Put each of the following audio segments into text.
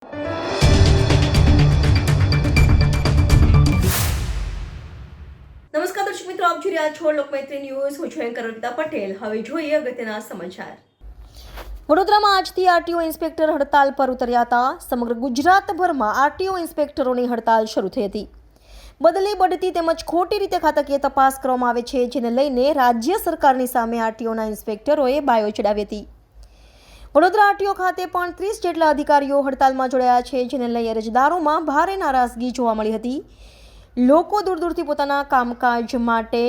નમસ્કાર દર્શક મિત્રો, આપ જોઈ રહ્યા છો લોકમૈત્રી ન્યૂઝ. હું છું એન્કર અર્પિતા પટેલ. હવે જોઈએ અગત્યના સમાચાર. વડોદરામાં આજથી આરટીઓ ઇન્સ્પેક્ટર હડતાલ પર ઉતર્યા હતા. સમગ્ર ગુજરાતભરમાં આરટીઓ ઇન્સ્પેક્ટરોની હડતાલ શરૂ થઈ હતી. બદલી બઢતી તેમજ ખોટી રીતે ખાતાકીય તપાસ કરવામાં આવે છે, જેને લઈને રાજ્ય સરકારની સામે આરટીઓના ઇન્સ્પેક્ટરોએ બાયો ચડાવી હતી. વડોદરા આરટીઓ ખાતે પણ 30 જેટલા અધિકારીઓ હડતાલમાં જોડાયા છે, જેને લઈ અરજદારોમાં ભારે નારાજગી જોવા મળી હતી. લોકો દૂર દૂરથી પોતાના કામકાજ માટે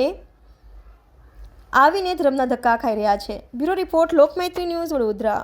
આવીને ધર્મના ધક્કા ખાઈ રહ્યા છે. Bureau report, Lokmaitri news, Vadodara.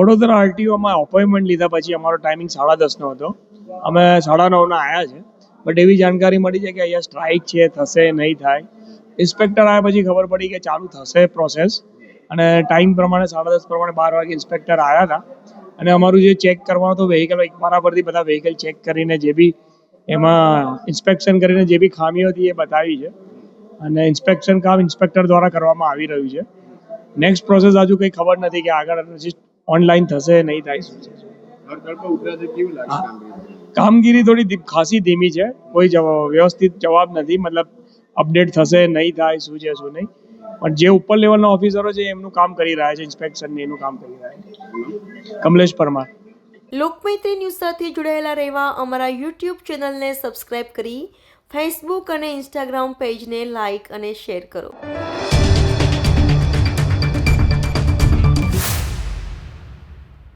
Vadodara આરટીઓમાં અપોઇન્ટમેન્ટ લીધા પછી અમારો ટાઈમિંગ 10:30નો હતો. અમે 9:30ના આવ્યા છે, બટ એવી જાણકારી મળી છે કે અહીંયા સ્ટ્રાઇક છે, થશે નહીં થાય. ઇન્સ્પેક્ટર આવ્યા પછી ખબર પડી કે ચાલુ થશે પ્રોસેસ, અને ટાઈમ પ્રમાણે 10:30 પ્રમાણે 12 વાગે ઇન્સ્પેક્ટર આવ્યા હતા. અને અમારું જે ચેક કરવાનું હતું વ્હીકલ, મારા પરથી બધા વ્હીકલ ચેક કરીને જે બી એમાં ઇન્સ્પેક્શન કરીને જે બી ખામીઓ હતી એ બતાવી છે, અને ઇન્સ્પેક્શન કામ ઇન્સ્પેક્ટર દ્વારા કરવામાં આવી રહ્યું છે. નેક્સ્ટ પ્રોસેસ હજુ કંઈ ખબર નથી કે આગળ ઓનલાઈન થશે નહીં થાય. શું છે કામગીરી થોડી ખાસી ધીમી છે, કોઈ વ્યવસ્થિત જવાબ નથી. મતલબ અપડેટ થશે નહીં થાય, શું છે શું નહીં, પણ જે ઉપર લેવલના ઓફિસરો છે એમનું કામ કરી રહ્યા છે, ઇન્સ્પેક્શનની એનું કામ કરી રહ્યા છે. કમલેશ પરમાર. લોકમૈત્રી ન્યૂઝ સાથે જોડાયેલા રહેવા અમારા યુટ્યુબ ચેનલને સબસ્ક્રાઇબ કરી ફેસબુક અને ઇન્સ્ટાગ્રામ પેજને લાઇક અને શેર કરો.